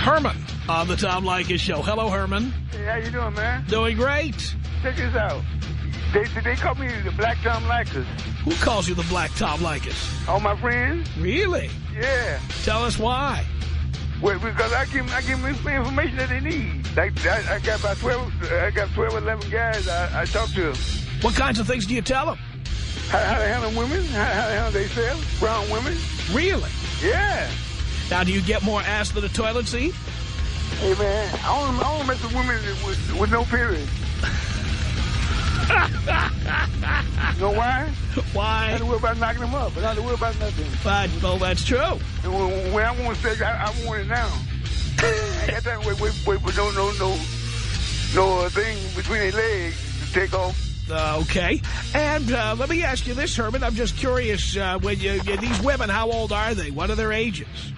Herman on the Tom Leykis Show. Hello, Herman. Hey, how you doing, man? Doing great. Check this out. They call me the Black Tom Leykis. Who calls you the Black Tom Leykis? All my friends. Really? Yeah. Tell us why. Well, because I give them information that they need. Like I got about 12, 11 guys I talk to. What kinds of things do you tell them? How to handle women, how to handle themselves, brown women. Really? Yeah. Now, do you get more ass than a toilet seat? Hey, man, I don't mess with women with no period. You know why? Why? I don't have to worry about knocking them up. I don't have to worry about nothing. But, well, that's true. And when I want sex, I want it now. I ain't got time to wait for no thing between their legs to take off. Okay. And let me ask you this, Herman. I'm just curious, when these women, how old are they? What are their ages?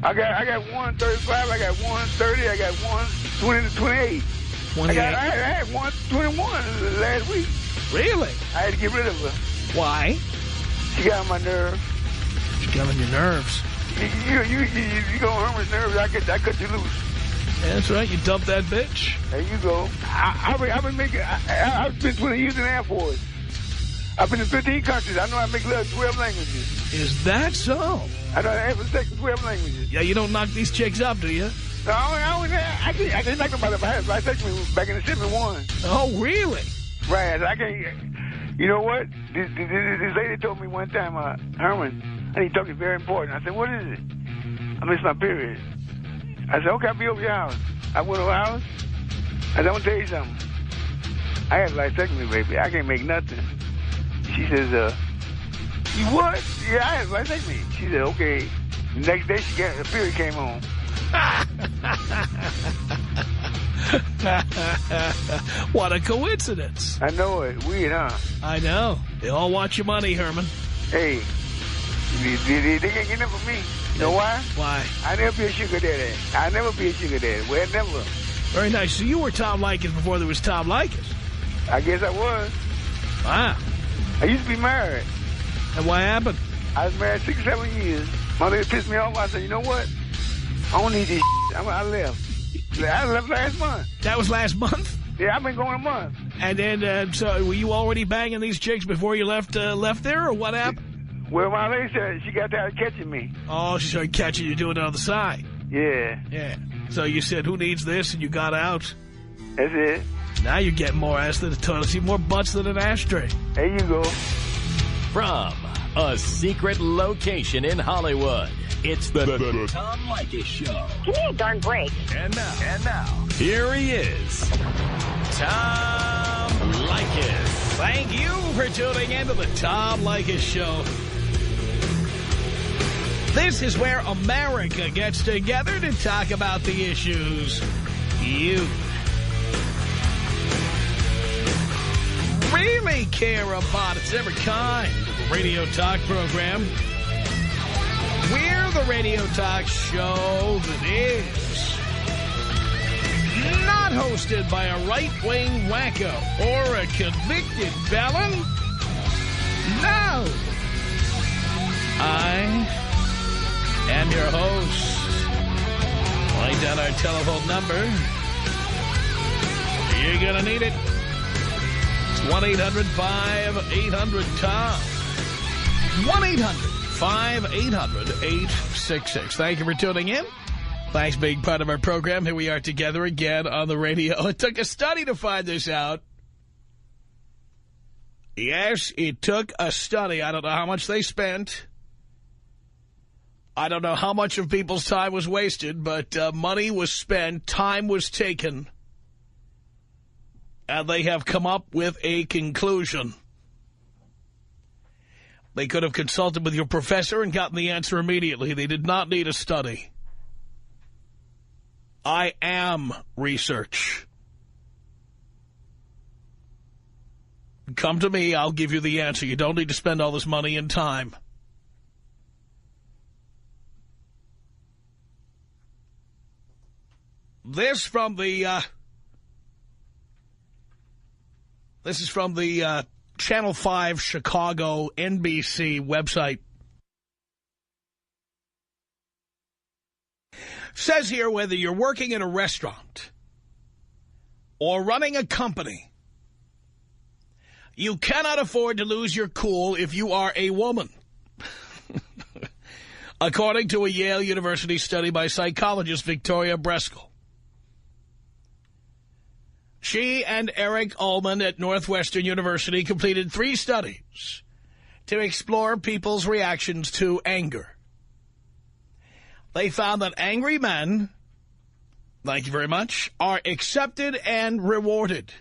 I got one 35, I got one 30, I got one 20 to 28. 28? I had one 21 last week. Really? I had to get rid of her. Why? She got on my nerves. She got on your nerves. You go on Herman's nerves, I cut you loose. That's right, you dumped that bitch. There you go. I've been 20 years in the Air Force. I've been in 15 countries. I know how to make love 12 languages. Is that so? I know how to have sex in 12 languages. Yeah, you don't knock these chicks up, do you? No, I didn't like them by the sex me back in the 71. Oh, really? Right. I can't. You know what? This lady told me one time, Herman, I need to talk to you very important. I said, what is it? I missed my period. I said, okay, I'll be over your house. I went over her house. I said, I'm going to tell you something. I had like sex with me, baby. I can't make nothing. She says, you what? Yeah, I had like sex with me. She said, okay. The next day, the period came on. What a coincidence. I know it. Weird, huh? I know. They all want your money, Herman. Hey, they can't get enough of me. You know why? Why? I never be a sugar daddy. I never be a sugar daddy. Well, never. Very nice. So you were Tom Leykis before there was Tom Leykis. I guess I was. Wow. I used to be married. And what happened? I was married 6 or 7 years. My lady pissed me off. I said, you know what? I don't need this shit. I left. I left last month. That was last month? Yeah, I've been going a month. And then, so were you already banging these chicks before you left there, or what happened? Well, my lady said she got tired of catching me. Oh, she started catching you doing it on the side. Yeah. Yeah. So you said, who needs this? And you got out. That's it. Now you're getting more ass than a toilet seat, more butts than an ashtray. There you go. From a secret location in Hollywood, it's the Tom Leykis Show. Give me a darn break. And now, here he is, Tom Leykis. Thank you for tuning in to the Tom Leykis Show. This is where America gets together to talk about the issues you really care about. It's every kind of radio talk program. We're the radio talk show that is not hosted by a right-wing wacko or a convicted felon. No. I am your host. Write down our telephone number. You're going to need it. It's 1-800-5800-TOM. 1-800-5800-866. Thank you for tuning in. Thanks for being part of our program. Here we are together again on the radio. It took a study to find this out. Yes, it took a study. I don't know how much they spent. I don't know how much of people's time was wasted, but money was spent, time was taken, and they have come up with a conclusion. They could have consulted with your professor and gotten the answer immediately. They did not need a study. I am research. Come to me, I'll give you the answer. You don't need to spend all this money and time. This is from the Channel 5 Chicago NBC website. Says here, whether you're working in a restaurant or running a company, you cannot afford to lose your cool if you are a woman. According to a Yale University study by psychologist Victoria Breskel. She and Eric Ullman at Northwestern University completed 3 studies to explore people's reactions to anger. They found that angry men, thank you very much, are accepted and rewarded,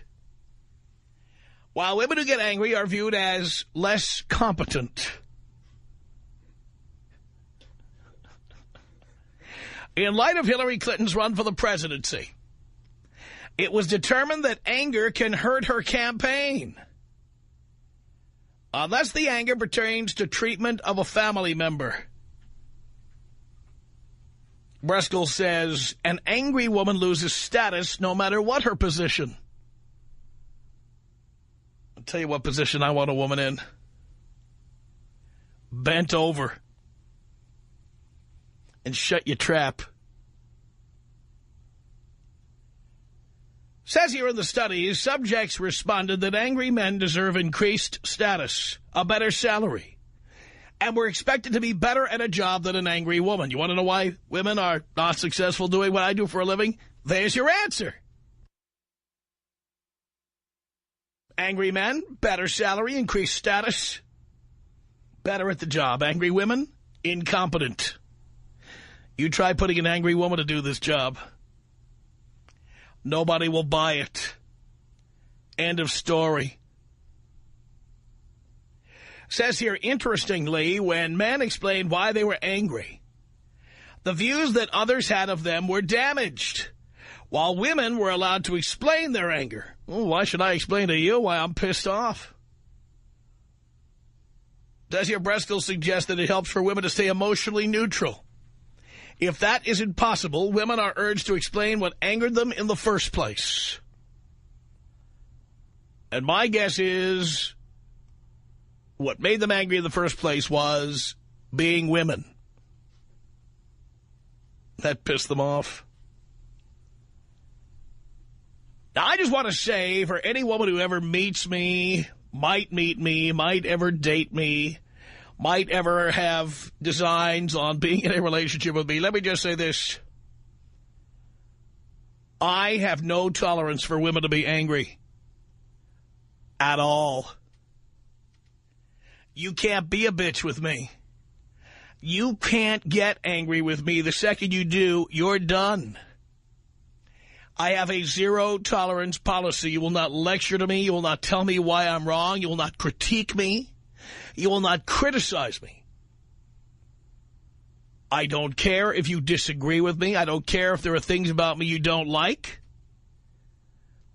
while women who get angry are viewed as less competent. In light of Hillary Clinton's run for the presidency, it was determined that anger can hurt her campaign, unless the anger pertains to treatment of a family member. Breskel says, an angry woman loses status no matter what her position. I'll tell you what position I want a woman in. Bent over. And shut your trap. Says here in the studies, subjects responded that angry men deserve increased status, a better salary, and were expected to be better at a job than an angry woman. You want to know why women are not successful doing what I do for a living? There's your answer. Angry men, better salary, increased status, better at the job. Angry women, incompetent. You try putting an angry woman to do this job. Nobody will buy it. End of story. Says here, interestingly, when men explained why they were angry, the views that others had of them were damaged, while women were allowed to explain their anger. Oh, why should I explain to you why I'm pissed off? Does your Breskel suggest that it helps for women to stay emotionally neutral? If that isn't possible, women are urged to explain what angered them in the first place. And my guess is what made them angry in the first place was being women. That pissed them off. Now, I just want to say, for any woman who ever meets me, might meet me, might ever date me, might ever have designs on being in a relationship with me, let me just say this. I have no tolerance for women to be angry. At all. You can't be a bitch with me. You can't get angry with me. The second you do, you're done. I have a zero tolerance policy. You will not lecture to me. You will not tell me why I'm wrong. You will not critique me. You will not criticize me. I don't care if you disagree with me. I don't care if there are things about me you don't like.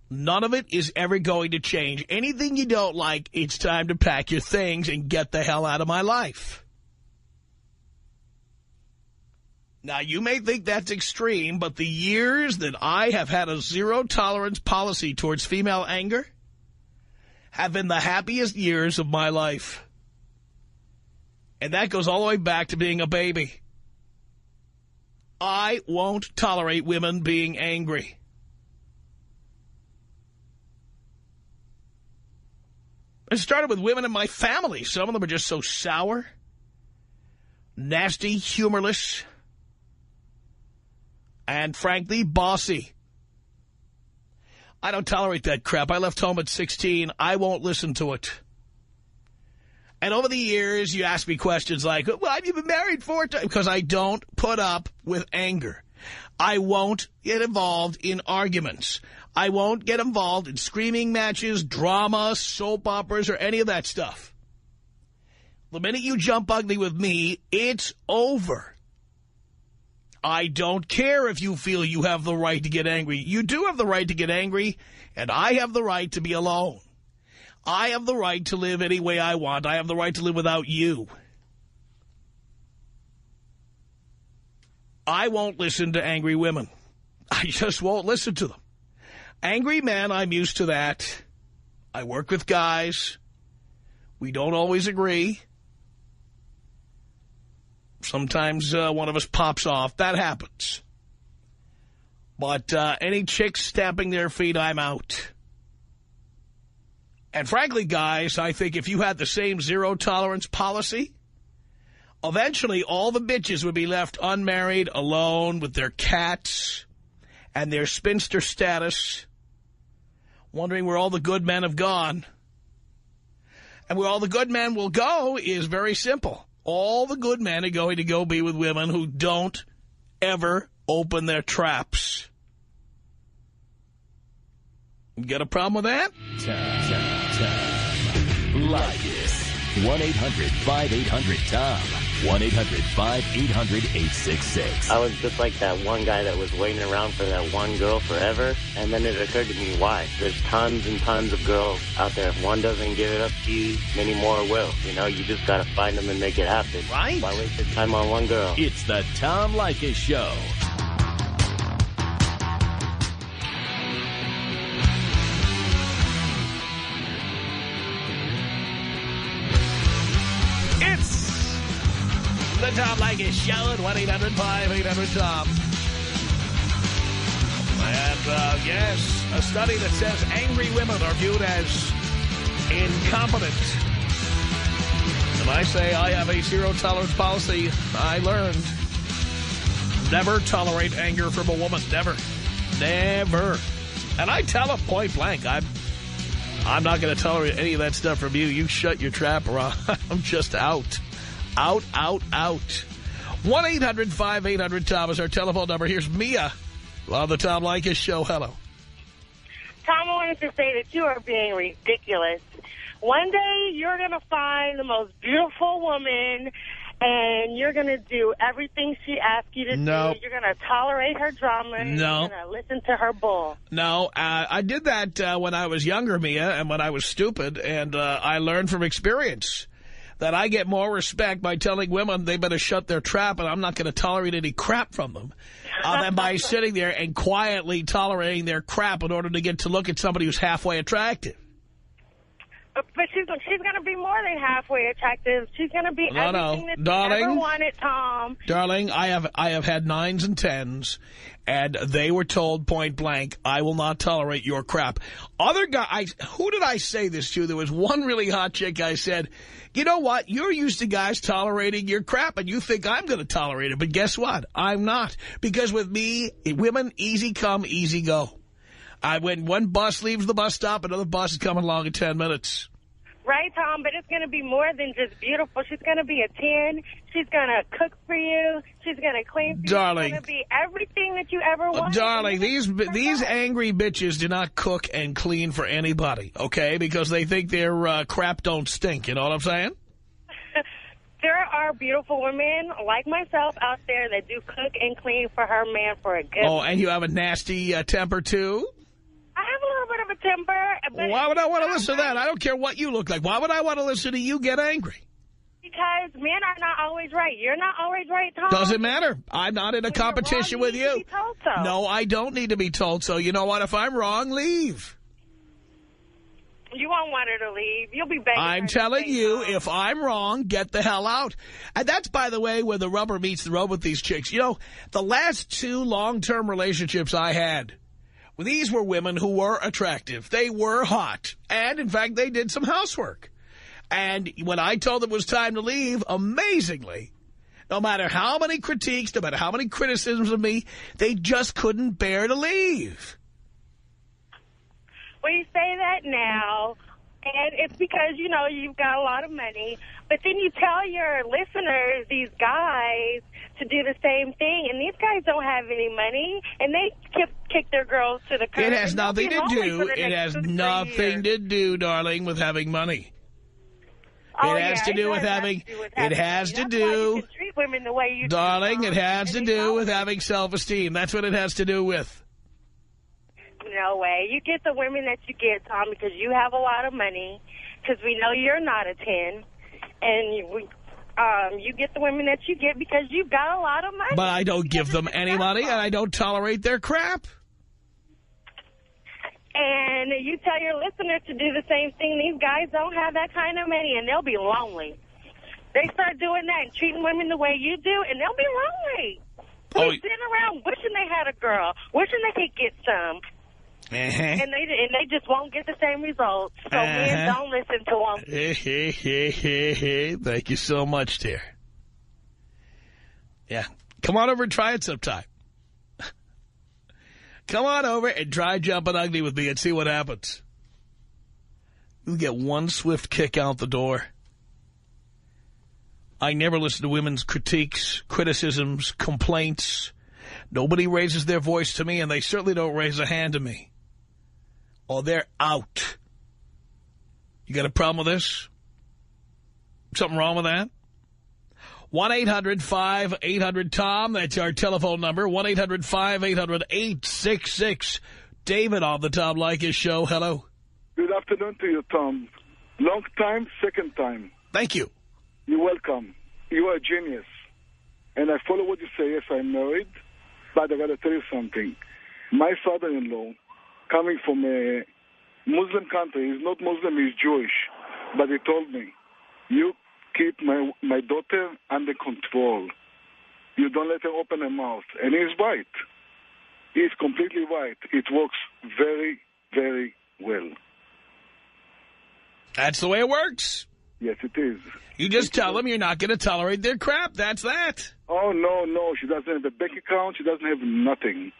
None of it is ever going to change. Anything you don't like, it's time to pack your things and get the hell out of my life. Now, you may think that's extreme, but the years that I have had a zero-tolerance policy towards female anger have been the happiest years of my life. And that goes all the way back to being a baby. I won't tolerate women being angry. It started with women in my family. Some of them are just so sour, nasty, humorless, and frankly, bossy. I don't tolerate that crap. I left home at 16. I won't listen to it. And over the years, you ask me questions like, well, have you been married 4 times? Because I don't put up with anger. I won't get involved in arguments. I won't get involved in screaming matches, drama, soap operas, or any of that stuff. The minute you jump ugly with me, it's over. I don't care if you feel you have the right to get angry. You do have the right to get angry, and I have the right to be alone. I have the right to live any way I want. I have the right to live without you. I won't listen to angry women. I just won't listen to them. Angry men, I'm used to that. I work with guys. We don't always agree. Sometimes one of us pops off. That happens. But any chicks stamping their feet, I'm out. And frankly, guys, I think if you had the same zero-tolerance policy, eventually all the bitches would be left unmarried, alone, with their cats and their spinster status, wondering where all the good men have gone. And where all the good men will go is very simple. All the good men are going to go be with women who don't ever open their traps. You got a problem with that? Leykis. 1-800-5800-TOM. 1-800-5800-866. I was just like that one guy that was waiting around for that one girl forever, and then it occurred to me, why? There's tons and tons of girls out there. If one doesn't give it up to you, many more will. You know, you just got to find them and make it happen. Right. Why waste your time on one girl? It's the Tom Leykis Show. The Tom Leykis Show at 1-800-5800-TOM. And, yes, a study that says angry women are viewed as incompetent. And I say I have a zero-tolerance policy. I learned. Never tolerate anger from a woman. Never. Never. And I tell them point blank, I'm not going to tolerate any of that stuff from you. You shut your trap or I'm just out. Out, out, out. 1-800-5800-TOM is our telephone number. Here's Mia on the Tom Leykis Show. Hello. Tom, I wanted to say that you are being ridiculous. One day you're going to find the most beautiful woman, and you're going to do everything she asks you to do. You're going to tolerate her drama. No. You're going to listen to her bull. No, I did that when I was younger, Mia, and when I was stupid, and I learned from experience that I get more respect by telling women they better shut their trap and I'm not going to tolerate any crap from them than by sitting there and quietly tolerating their crap in order to get to look at somebody who's halfway attractive. But she's going to be more than halfway attractive. She's going to be everything that you ever wanted, Tom. Darling, I have had 9s and 10s, and they were told point blank, I will not tolerate your crap. Other guys, who did I say this to? There was one really hot chick I said, you know what? You're used to guys tolerating your crap, and you think I'm going to tolerate it. But guess what? I'm not. Because with me, women, easy come, easy go. When one bus leaves the bus stop, another bus is coming along in 10 minutes. Right, Tom, but it's going to be more than just beautiful. She's going to be a 10. She's going to cook for you. She's going to clean for you. Darling. She's going to be everything that you ever wanted. Darling, these angry bitches do not cook and clean for anybody, okay? Because they think their crap don't stink, you know what I'm saying? There are beautiful women like myself out there that do cook and clean for her man for a good and you have a nasty temper, too? I have a little bit of a temper. But why would I want to listen to that? I don't care what you look like. Why would I want to listen to you get angry? Because men are not always right. You're not always right, Tom. Doesn't matter. I'm not in a competition with you. To be told so. No, I don't need to be told so. You know what? If I'm wrong, leave. You won't want her to leave. You'll be begging I'm her telling you, home. if I'm wrong, get the hell out. And that's, by the way, where the rubber meets the road with these chicks. You know, the last 2 long-term relationships I had, these were women who were attractive. They were hot. And, in fact, they did some housework. And when I told them it was time to leave, amazingly, no matter how many critiques, no matter how many criticisms of me, they just couldn't bear to leave. Well, you say that now, and it's because, you know, you've got a lot of money. But then you tell your listeners, these guys, to do the same thing. And these guys don't have any money, and they kick their girls to the curb. It has nothing to do. It has nothing to do, darling, with having money. It has to do with having. It has to do. Treat women the way you darling, it has to do with having self-esteem. That's what it has to do with. No way. You get the women that you get, Tom, because you have a lot of money, because we know you're not a 10. And you get the women that you get because you've got a lot of money. But I don't give them any money, and I don't tolerate their crap. And you tell your listeners to do the same thing. These guys don't have that kind of money, and they'll be lonely. They start doing that and treating women the way you do, and they'll be lonely. They're sitting around wishing they had a girl, wishing they could get some. And they just won't get the same results. So men, don't listen to them. Thank you so much, dear. Yeah. Come on over and try it sometime. Come on over and try jumping ugly with me and see what happens. You'll get one swift kick out the door. I never listen to women's critiques, criticisms, complaints. Nobody raises their voice to me, and they certainly don't raise a hand to me. Or they're out. You got a problem with this? Something wrong with that? 1-800-5800-TOM. That's our telephone number. 1-800-5800-866. David on the Tom Leykis Show. Hello. Good afternoon to you, Tom. Long time, second time. Thank you. You're welcome. You are a genius. And I follow what you say. Yes, I'm married. But I got to tell you something. My father-in-law, coming from a Muslim country, he's not Muslim, he's Jewish. But he told me, you keep my daughter under control. You don't let her open her mouth. And he's right. He's completely right. It works very, very well. That's the way it works. Yes, it is. You just tell them you're not going to tolerate their crap. That's that. Oh, no. She doesn't have a bank account. She doesn't have nothing.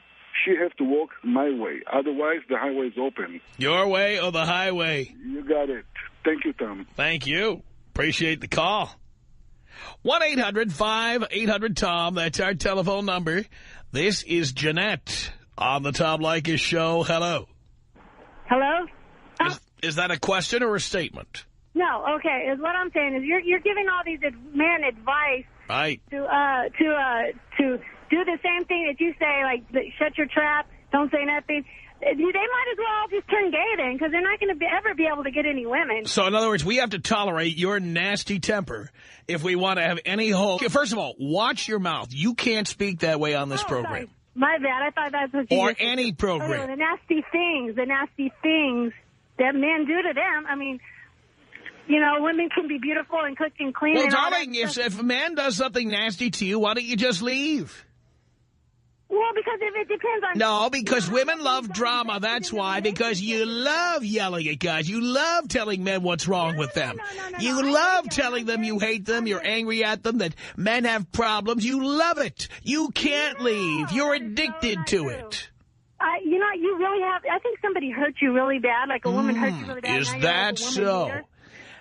She has to walk my way. Otherwise, the highway is open. Your way or the highway? You got it. Thank you, Tom. Thank you. Appreciate the call. 1-800-5800-TOM. That's our telephone number. This is Jeanette on the Tom Leykis Show. Hello. Hello? Is that a question or a statement? No, okay. Is what I'm saying is you're giving all these men advice right. to do the same thing that you say, like shut your trap, don't say nothing. They might as well just turn gay then, because they're not going to ever be able to get any women. So, in other words, we have to tolerate your nasty temper if we want to have any hope. First of all, watch your mouth. You can't speak that way on this program. Sorry. My bad. I thought that's what you Or any program. Oh, the nasty things that men do to them. I mean, you know, women can be beautiful and cook and clean. Well, darling, if a man does something nasty to you, why don't you just leave? Well, because if it depends on... No, because women love drama. That's why. Because you love yelling at guys. You love telling men what's wrong with them. You love telling them you hate them, you're angry at them, that men have problems. You love it. You can't leave. You're addicted to it. You know, you really have... I think somebody hurt you really bad, like a woman hurt you really bad. Is that so?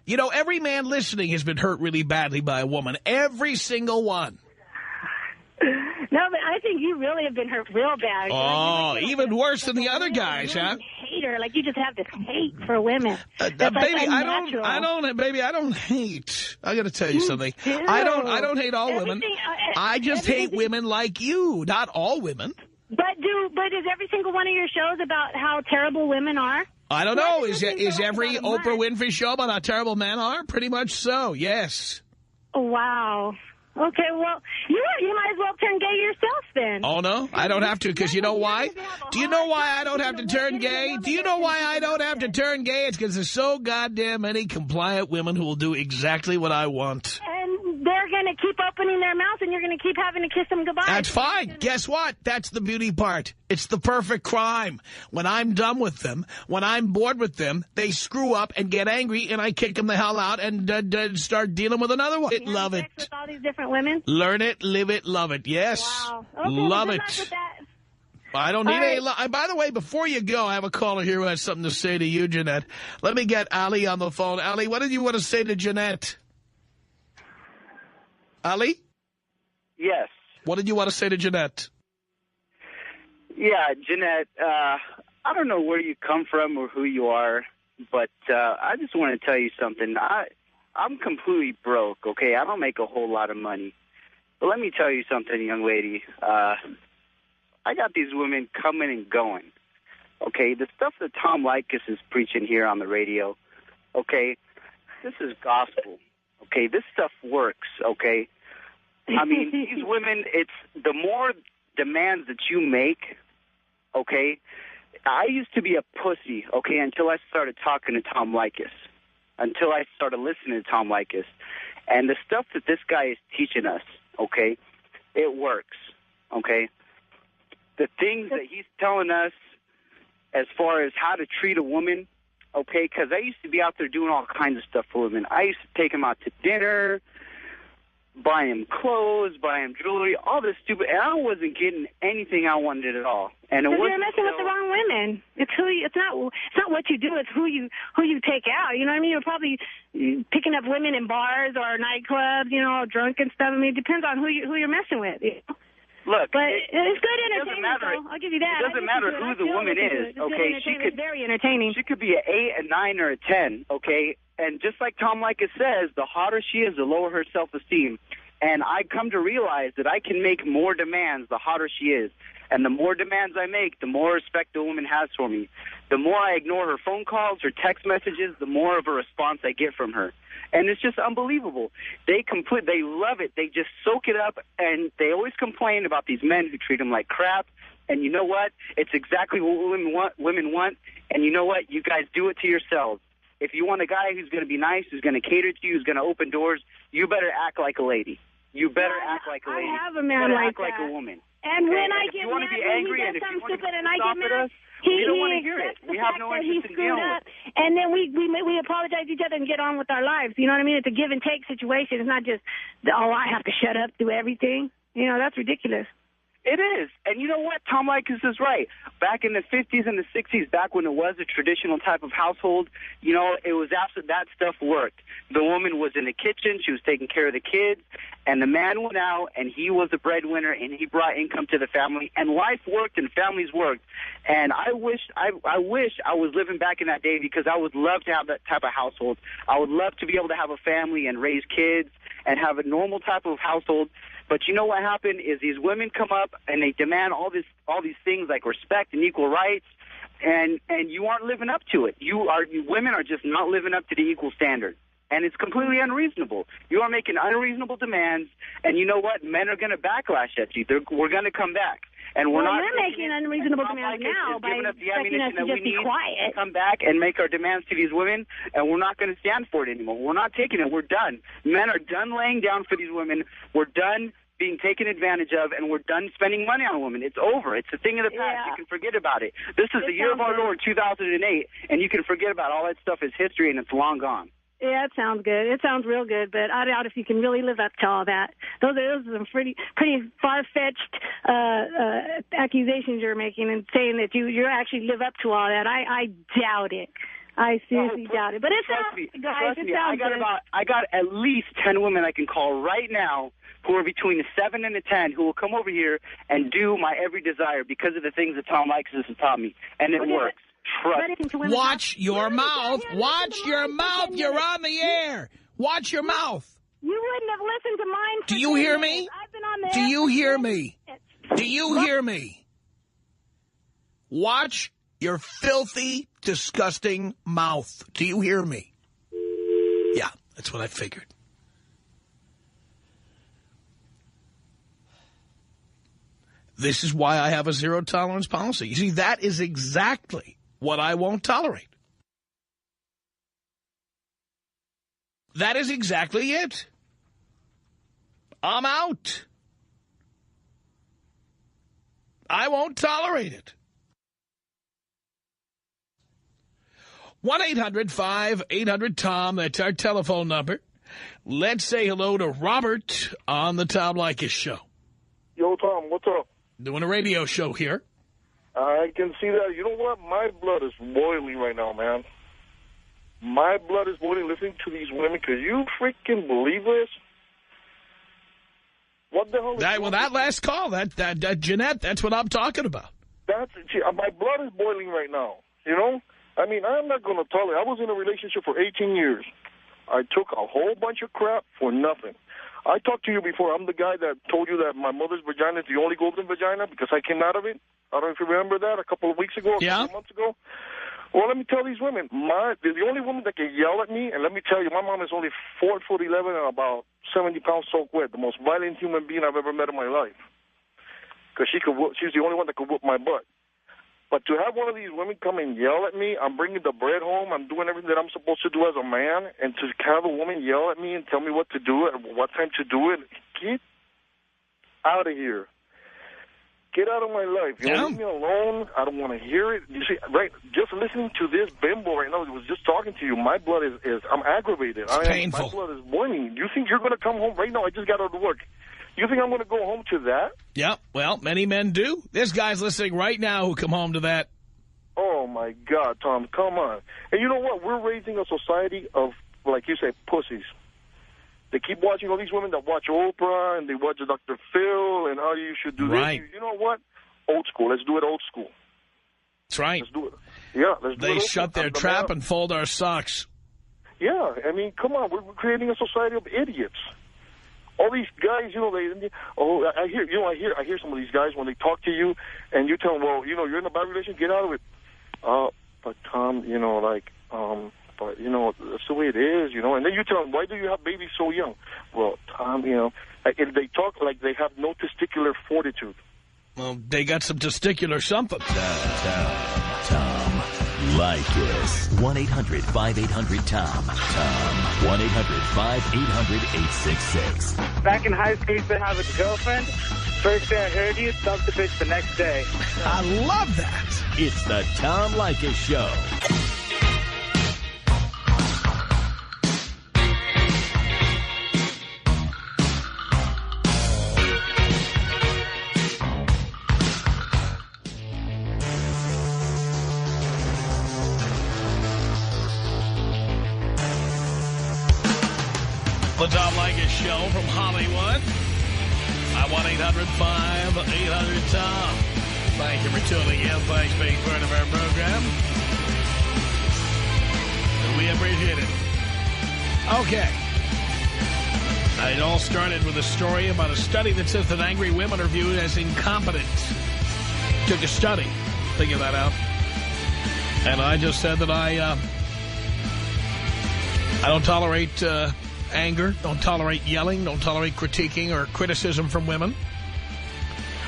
You know, every man listening has been hurt really badly by a woman. Every single one. No, but I think you really have been hurt real bad. Oh, even worse than the other guys, huh? Hater, like you just have this hate for women. Baby, I don't hate. I got to tell you something. I don't hate all women. I just hate women like you, not all women. But is every single one of your shows about how terrible women are? I don't know. Is every Oprah Winfrey show about how terrible men are? Pretty much so, yes. Oh, wow. Okay, well, you might as well turn gay yourself then. Oh, no? I don't have to, because you know why? Do you know why I don't have to turn gay? Do you know why I don't have to turn gay? It's because there's so goddamn many compliant women who will do exactly what I want. And they're going to keep opening their mouth, and you're going to keep having to kiss them goodbye. That's fine. Guess what? That's the beauty part. It's the perfect crime. When I'm done with them, when I'm bored with them, they screw up and get angry, and I kick them the hell out and start dealing with another one. Love it. With all these different women? Learn it, live it, love it. Yes. Wow. Okay, love well, it. I don't need any... By the way, before you go, I have a caller here who has something to say to you, Jeanette. Let me get Ali on the phone. Ali, what did you want to say to Jeanette? Ali? Yes. What did you want to say to Jeanette? Yeah, Jeanette, I don't know where you come from or who you are, but I just want to tell you something. I'm completely broke, okay? I don't make a whole lot of money. But let me tell you something, young lady. I got these women coming and going, okay? The stuff that Tom Leykis is preaching here on the radio, okay, this is gospel, okay? This stuff works, okay? I mean, these women, it's the more demands that you make, okay? I used to be a pussy, okay, until I started talking to Tom Leykis, until I started listening to Tom Leykis. And the stuff that this guy is teaching us, okay, it works, okay? The things that he's telling us as far as how to treat a woman, okay, because I used to be out there doing all kinds of stuff for women. I used to take them out to dinner, buy him clothes, buy him jewelry, all this stupid, and I wasn't getting anything I wanted at all. And you're messing with the wrong women. It's not what you do. It's who you take out. You know what I mean? You're probably picking up women in bars or nightclubs, you know, drunk and stuff. I mean, it depends on who you're messing with. You know? Look, but it's good entertainment. I'll give you that. It doesn't matter who the woman is. Okay, it's very entertaining. She could be an 8, a 9, or a 10. Okay, and just like Tom Leykis says, the hotter she is, the lower her self-esteem. And I come to realize that I can make more demands the hotter she is. And the more demands I make, the more respect the woman has for me. The more I ignore her phone calls, her text messages, the more of a response I get from her. And it's just unbelievable. They love it. They just soak it up, and they always complain about these men who treat them like crap. And you know what? It's exactly what women want. And you know what? You guys do it to yourselves. If you want a guy who's going to be nice, who's going to cater to you, who's going to open doors, you better act like a lady. You better act like a lady. I have a man like that. Act like a woman. And okay? when I get mad, when he does something stupid and I get mad, we don't want to hear it. We have no interest in dealing with it. And then we apologize to each other and get on with our lives. You know what I mean? It's a give and take situation. It's not just, I have to shut up, do everything. You know, that's ridiculous. It is. And you know what? Tom Leykis is right. Back in the 50s and the 60s, back when it was a traditional type of household, you know, it was absolute, that stuff worked. The woman was in the kitchen. She was taking care of the kids. And the man went out, and he was the breadwinner, and he brought income to the family. And life worked, and families worked. And I wish I was living back in that day, because I would love to have that type of household. I would love to be able to have a family and raise kids and have a normal type of household. But you know what happened is these women come up and they demand all these things like respect and equal rights, and you aren't living up to it. Women are just not living up to the equal standard, and it's completely unreasonable. You are making unreasonable demands, and you know what? Men are going to backlash at you. We're going to come back. And we're making unreasonable demands now by expecting us to just be quiet. Come back and make our demands to these women, and we're not going to stand for it anymore. We're not taking it. We're done. Men are done laying down for these women. We're done being taken advantage of, and we're done spending money on women. It's over. It's a thing of the past. Yeah. You can forget about it. This is the year of our Lord, 2008, and you can forget about all that stuff. It's history, and it's long gone. Yeah, it sounds good. It sounds real good, but I doubt if you can really live up to all that. Those are some pretty far-fetched accusations you're making, and saying that you actually live up to all that. I doubt it. I seriously doubt it. But it sounds good. I got at least 10 women I can call right now who are between the 7 and the 10 who will come over here and do my every desire because of the things that Tom Leykis has taught me, and it works. Watch your mouth. Watch your mouth. You're on the air. Watch your mouth. You wouldn't have listened to mine. Do you hear me? I've been on the air. Do you hear me? Do you hear me? Watch your filthy, disgusting mouth. Do you hear me? Yeah, that's what I figured. This is why I have a zero-tolerance policy. You see, that is exactly what I won't tolerate. That is exactly it. I'm out. I won't tolerate it. 1-800-5800-TOM. That's our telephone number. Let's say hello to Robert on the Tom Leykis Show. Yo, Tom, what's up? Doing a radio show here. I can see that. You know what? My blood is boiling right now, man. My blood is boiling listening to these women. Could you freaking believe this? What the hell? That last call, that Jeanette, that's what I'm talking about. My blood is boiling right now, you know? I mean, I'm not going to tolerate. I was in a relationship for 18 years. I took a whole bunch of crap for nothing. I talked to you before. I'm the guy that told you that my mother's vagina is the only golden vagina because I came out of it. I don't know if you remember that a couple of weeks ago, a couple of months ago. Well, let me tell these women, the only woman that can yell at me, and let me tell you, my mom is only 4'11" and about 70 pounds soaked wet, the most violent human being I've ever met in my life. Because she's the only one that could whoop my butt. But to have one of these women come and yell at me, I'm bringing the bread home, I'm doing everything that I'm supposed to do as a man, and to have a woman yell at me and tell me what to do and what time to do it, get out of here. Get out of my life. You know, leave me alone. I don't want to hear it. You see, right, just listening to this bimbo right now, it was just talking to you, my blood is I'm aggravated. It's painful. My blood is boiling. You think you're going to come home right now? I just got out of work. You think I'm going to go home to that? Yeah, well, many men do. This guy's listening right now who come home to that. Oh, my God, Tom, come on. And you know what? We're raising a society of, like you say, pussies. They keep watching all these women that watch Oprah and they watch Dr. Phil and how you should do right. this. You know what? Old school. Let's do it old school. That's right. Let's do it. Yeah, let's do it. They shut their trap and fold our socks. Yeah, I mean, come on. We're creating a society of idiots. All these guys, you know, I hear some of these guys when they talk to you and you tell them, well, you know, you're in a bad relationship, get out of it. But Tom, you know, like, but, you know, that's the way it is, you know. And then you tell them, why do you have babies so young? Well, Tom, you know, they talk like they have no testicular fortitude. Well, they got some testicular something. Tom Leykis. 1-800-5800-TOM. Tom. 1-800-5800-866. Back in high school, you used to have a girlfriend. First day I heard you, dumped the bitch the next day. I love that. It's the Tom Leykis Show. The Tom Leykis Show from Hollywood. I 1-800-5800-TOM. Thank you for tuning in. Thanks for being part of our program. We appreciate it. Okay. It all started with a story about a study that says that angry women are viewed as incompetent. Took a study. Figure that out. And I just said that I don't tolerate anger, don't tolerate yelling, don't tolerate critiquing or criticism from women.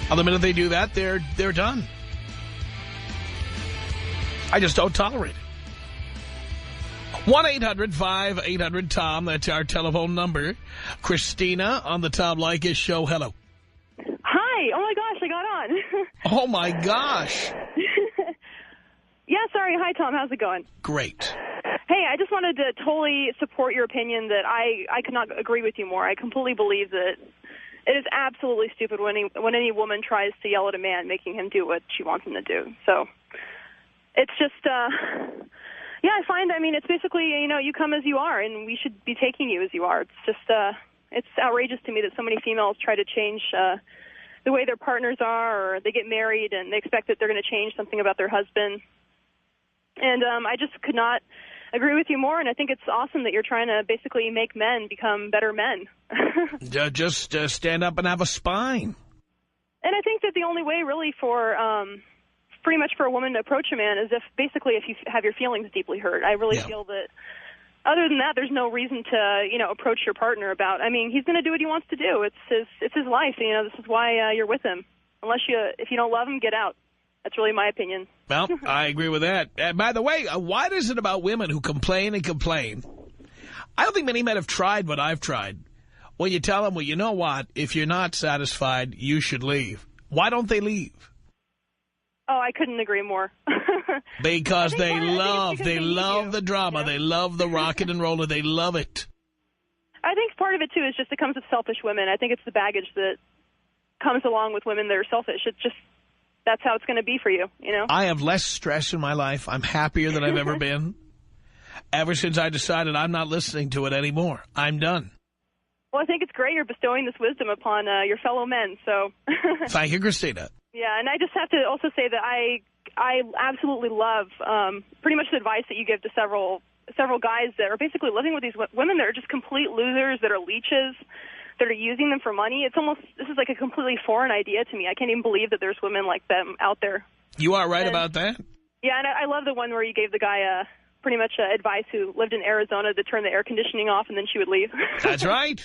The minute they do that, they're done. I just don't tolerate it. 1-800-5800-TOM. That's our telephone number. Christina on the Tom Leykis Show. Hello. Hi. Oh, my gosh, I got on. Oh, my gosh. Yeah, sorry. Hi, Tom. How's it going? Great. Hey, I just wanted to totally support your opinion that I could not agree with you more. I completely believe that it is absolutely stupid when any woman tries to yell at a man, making him do what she wants him to do. So it's just, yeah, I find, I mean, it's basically, you know, you come as you are, and we should be taking you as you are. It's just, it's outrageous to me that so many females try to change the way their partners are, or they get married and they expect that they're going to change something about their husband. And I just could not agree with you more, and I think it's awesome that you're trying to basically make men become better men. Just stand up and have a spine. And I think that the only way really for pretty much for a woman to approach a man is if you have your feelings deeply hurt. I really feel that other than that, there's no reason to, you know, approach your partner about, I mean, he's going to do what he wants to do. It's his life. You know, this is why you're with him. If you don't love him, get out. That's really my opinion. Well, I agree with that. By the way, why is it about women who complain and complain? I don't think many men have tried what I've tried. When you tell them, well, you know what? If you're not satisfied, you should leave. Why don't they leave? Oh, I couldn't agree more. Because they love the drama. You know? They love the rocket and roller. They love it. I think part of it, too, is just it comes with selfish women. I think it's the baggage that comes along with women that are selfish. It's just, that's how it's going to be for you, you know? I have less stress in my life. I'm happier than I've ever been. Ever since I decided I'm not listening to it anymore. I'm done. Well, I think it's great you're bestowing this wisdom upon your fellow men, so. Thank you, Christina. Yeah, and I just have to also say that I absolutely love pretty much the advice that you give to several guys that are basically living with these women that are just complete losers, that are leeches, that are using them for money. This is like a completely foreign idea to me. I can't even believe that there's women like them out there. You are right about that. Yeah, and I love the one where you gave the guy pretty much advice who lived in Arizona to turn the air conditioning off and then she would leave. That's right.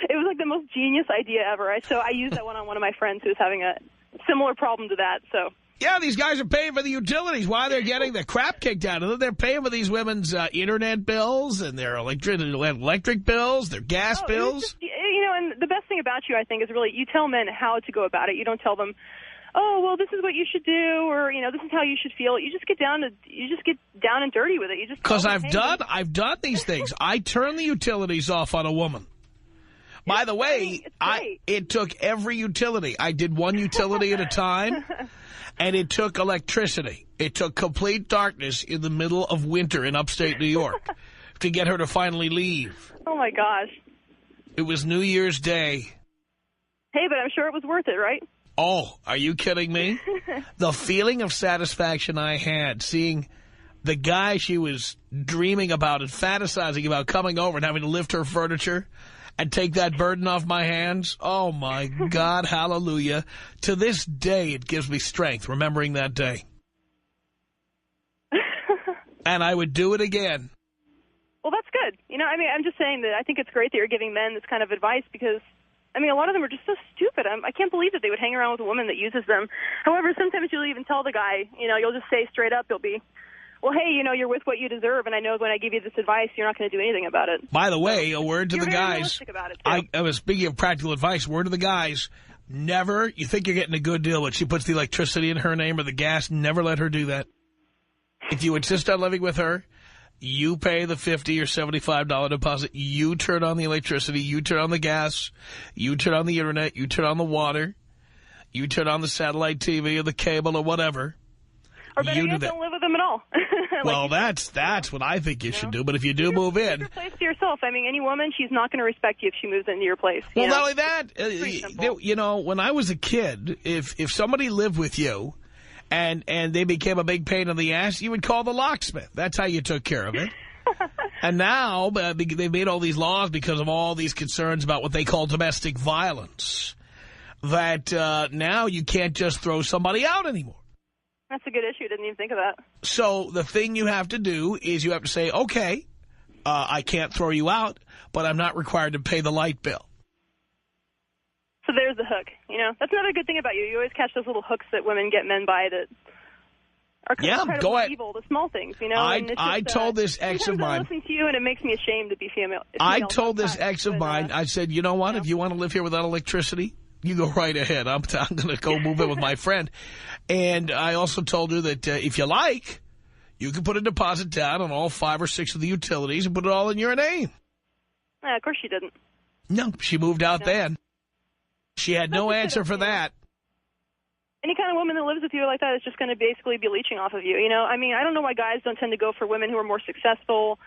It was like the most genius idea ever. So I used that one on one of my friends who was having a similar problem to that. So. Yeah, these guys are paying for the utilities. Why they're getting the crap kicked out of them? They're paying for these women's internet bills and their electric bills, their gas bills. Just, you know, and the best thing about you, I think, is really you tell men how to go about it. You don't tell them, oh, well, this is what you should do, or, this is how you should feel. You just get down and dirty with it. You just Because I've done these things. I turn the utilities off on a woman. By the way, it took every utility. I did one utility at a time, and it took electricity. It took complete darkness in the middle of winter in upstate New York to get her to finally leave. Oh, my gosh. It was New Year's Day. Hey, but I'm sure it was worth it, right? Oh, are you kidding me? The feeling of satisfaction I had seeing the guy she was dreaming about and fantasizing about coming over and having to lift her furniture and take that burden off my hands. Oh, my God, hallelujah. To this day, it gives me strength, remembering that day. And I would do it again. Well, that's good. I'm just saying that I think it's great that you're giving men this kind of advice because, a lot of them are just so stupid. I can't believe that they would hang around with a woman that uses them. However, sometimes you'll even tell the guy, you'll just say straight up, you'll be, well, hey, you're with what you deserve, and I know when I give you this advice, you're not going to do anything about it. By the way, a word to the guys. About it, I was speaking of practical advice, word to the guys, never, you think you're getting a good deal, but she puts the electricity in her name or the gas, never let her do that. If you insist on living with her, you pay the $50 or $75 deposit, you turn on the electricity, you turn on the gas, you turn on the internet, you turn on the water, you turn on the satellite TV or the cable or whatever. Or better yet, don't live with them at all. Well, that's what I think you should do. But if you do move in, your place to yourself. Any woman, she's not going to respect you if she moves into your place. Well, not only that, when I was a kid, if somebody lived with you and they became a big pain in the ass, you would call the locksmith. That's how you took care of it. And now they've made all these laws because of all these concerns about what they call domestic violence. That now you can't just throw somebody out anymore. That's a good issue. Didn't even think of that. So the thing you have to do is you have to say, okay, I can't throw you out, but I'm not required to pay the light bill. So there's the hook. That's another good thing about you. You always catch those little hooks that women get men by that are incredibly evil, the small things, I told this ex of mine. I listen to you, and it makes me ashamed to be female. I told this ex of mine, I said, you know what, if you want to live here without electricity, you go right ahead. I'm going to go move in with my friend. And I also told her that if you like, you can put a deposit down on all 5 or 6 of the utilities and put it all in your name. Of course she didn't. No, she moved out then. She had no answer for that. Any kind of woman that lives with you like that is just going to basically be leeching off of you. I don't know why guys don't tend to go for women who are more successful,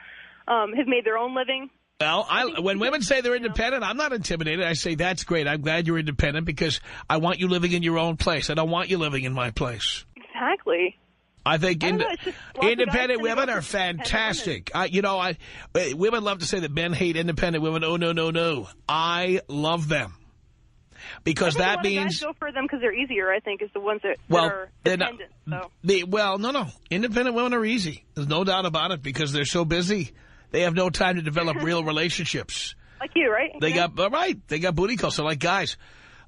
have made their own living. Well, when women say they're independent, I'm not intimidated. I say, that's great. I'm glad you're independent because I want you living in your own place. I don't want you living in my place. Exactly. I think independent women are fantastic. Women love to say that men hate independent women. Oh, no, no, no. I love them. Because that means... guys go for them because they're easier, I think, is the ones that are dependent. No. Independent women are easy. There's no doubt about it because they're so busy. They have no time to develop real relationships. Like you, right? They got booty calls, so like guys.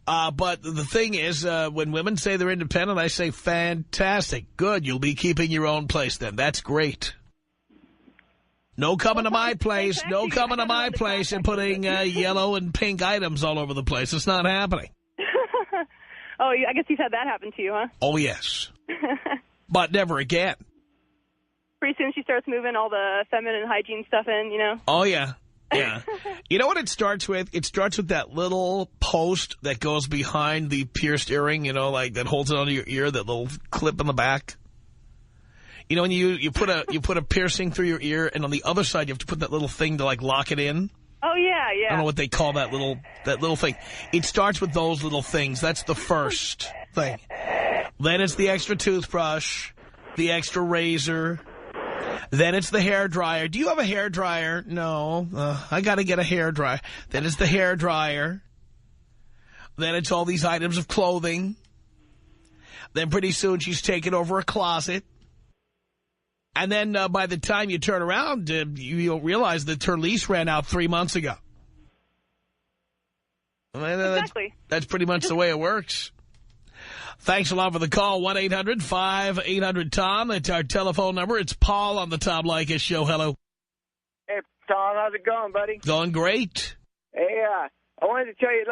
But the thing is, when women say they're independent, I say, fantastic, good. You'll be keeping your own place then. That's great. No coming to my place. No coming to my place and putting yellow and pink items all over the place. It's not happening. Oh, I guess you've had that happen to you, huh? Oh, yes. But never again. Pretty soon she starts moving all the feminine hygiene stuff in, Oh, yeah. Yeah. You know what it starts with? It starts with that little post that goes behind the pierced earring, like that holds it onto your ear, that little clip in the back. When you put a piercing through your ear, and on the other side you have to put that little thing to lock it in. Oh yeah. I don't know what they call that little thing. It starts with those little things. That's the first thing. Then it's the extra toothbrush, the extra razor. Then it's the hair dryer. Do you have a hair dryer? No. I got to get a hair dryer. Then it's the hair dryer. Then it's all these items of clothing. Then pretty soon she's taken over a closet. And then by the time you turn around, you'll realize that her lease ran out 3 months ago. Exactly. That's pretty much the way it works. Thanks a lot for the call. 1-800-5800-TOM. That's our telephone number. It's Paul on the Tom Leykis Show. Hello. Hey, Tom. How's it going, buddy? Going great. Hey, I wanted to tell you,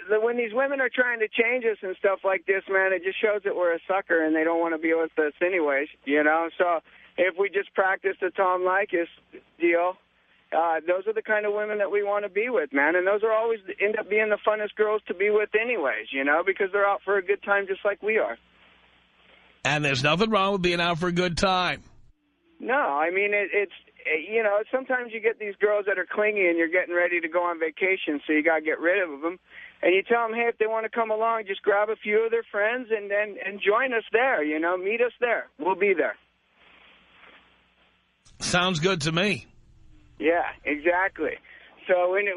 when these women are trying to change us and stuff like this, man, it just shows that we're a sucker and they don't want to be with us anyways, you know? So if we just practice the Tom Leykis deal, those are the kind of women that we want to be with, man. And those are always end up being the funnest girls to be with anyways, you know, because they're out for a good time just like we are. And there's nothing wrong with being out for a good time. No, I mean, it's, you know, sometimes you get these girls that are clingy and you're getting ready to go on vacation, so you got to get rid of them. And you tell them, hey, if they want to come along, just grab a few of their friends and join us there, you know, meet us there. We'll be there. Sounds good to me. Yeah, exactly. So when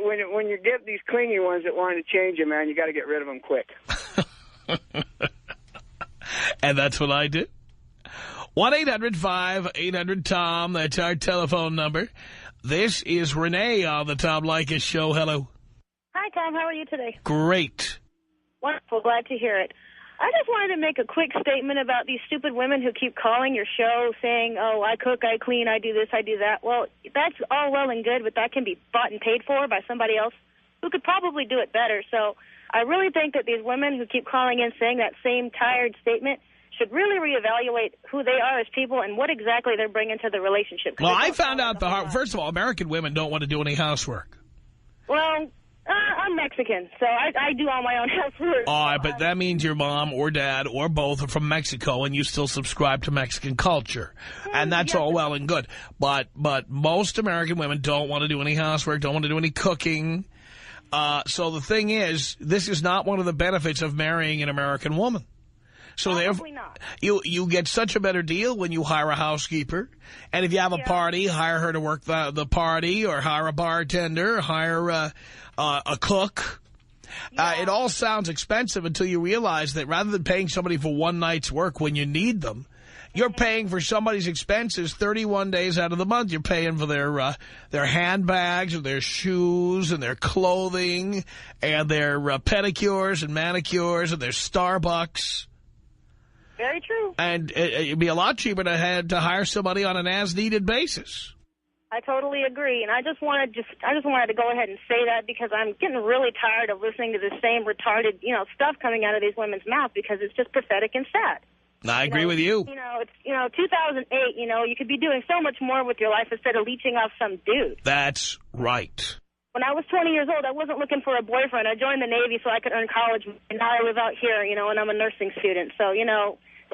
you get these clingy ones that want to change you, man, you got to get rid of them quick. And that's what I do. 1-800-5800-TOM. That's our telephone number. This is Renee on the Tom Leykis Show. Hello. Hi, Tom. How are you today? Great. Wonderful. Glad to hear it. I just wanted to make a quick statement about these stupid women who keep calling your show saying, oh, I cook, I clean, I do this, I do that. Well, that's all well and good, but that can be bought and paid for by somebody else who could probably do it better. So I really think that these women who keep calling in saying that same tired statement should really reevaluate who they are as people and what exactly they're bringing to the relationship. Well, I found out first of all, American women don't want to do any housework. Well, I'm Mexican, so I do all my own housework. All right, but that means your mom or dad or both are from Mexico and you still subscribe to Mexican culture. And that's all well and good. But most American women don't want to do any housework, don't want to do any cooking. So the thing is, this is not one of the benefits of marrying an American woman. So therefore, you get such a better deal when you hire a housekeeper. And if you have a party, hire her to work the party, or hire a bartender, or hire a cook. It all sounds expensive until you realize that rather than paying somebody for one night's work when you need them, you're paying for somebody's expenses 31 days out of the month. You're paying for their handbags and their shoes and their clothing and their pedicures and manicures and their Starbucks. Very true. And it'd be a lot cheaper to hire somebody on an as-needed basis. I totally agree, and I just wanted to go ahead and say that because I'm getting really tired of listening to the same retarded, stuff coming out of these women's mouths because it's just pathetic and sad. I agree with you. It's 2008. You could be doing so much more with your life instead of leeching off some dude. That's right. When I was 20 years old, I wasn't looking for a boyfriend. I joined the Navy so I could earn college, and now I live out here, and I'm a nursing student. So,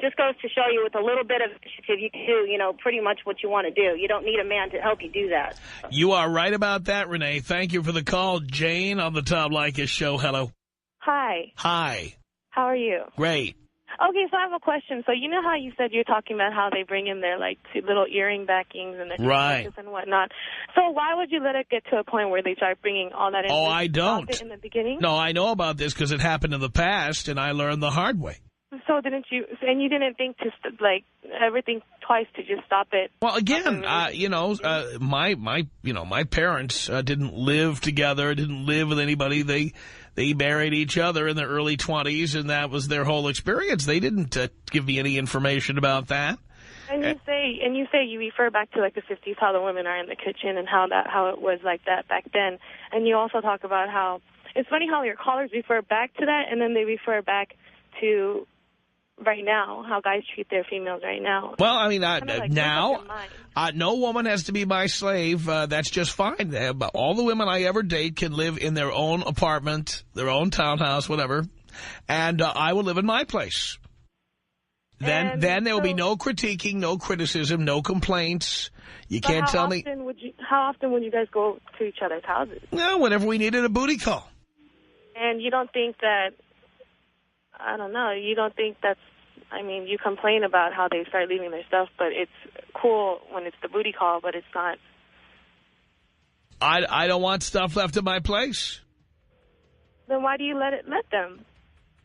just goes to show you with a little bit of initiative, you can do, pretty much what you want to do. You don't need a man to help you do that. You are right about that, Renee. Thank you for the call. Jane on the Tom Leykis Show. Hello. Hi. Hi. How are you? Great. Okay, so I have a question. So you know how you said you're talking about how they bring in their, two little earring backings and their necklaces and whatnot. So why would you let it get to a point where they start bringing all that in? Oh, I don't. In the beginning? No, I know about this because it happened in the past, and I learned the hard way. So didn't you, and you didn't think to, everything twice to just stop it? Well, again, my parents didn't live together, didn't live with anybody. They married each other in their early 20s, and that was their whole experience. They didn't give me any information about that. And you say you refer back to the 50s, how the women are in the kitchen and how it was like that back then. And you also talk about how it's funny how your callers refer back to that, and then they refer back to right now, how guys treat their females right now. Well, I mean, now, no woman has to be my slave. That's just fine. All the women I ever date can live in their own apartment, their own townhouse, whatever, and I will live in my place. Then there will be no critiquing, no criticism, no complaints. You can't tell me. How often would you guys go to each other's houses? No, whenever we needed a booty call. And you don't think that, I don't know, you don't think that's, you complain about how they start leaving their stuff, but it's cool when it's the booty call, but it's not. I don't want stuff left in my place. Then why do you let them?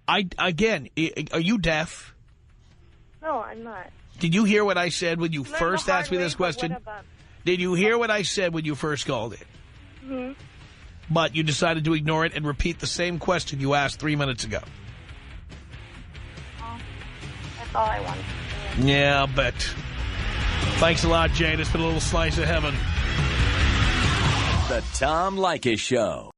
Again, are you deaf? No, I'm not. Did you hear what I said when you first asked me this question? Did you hear what I said when you first called it? Mm-hmm. But you decided to ignore it and repeat the same question you asked 3 minutes ago. That's all I wanted to do. Yeah, I'll bet. Thanks a lot, Jane. It's been a little slice of heaven. The Tom Leykis Show.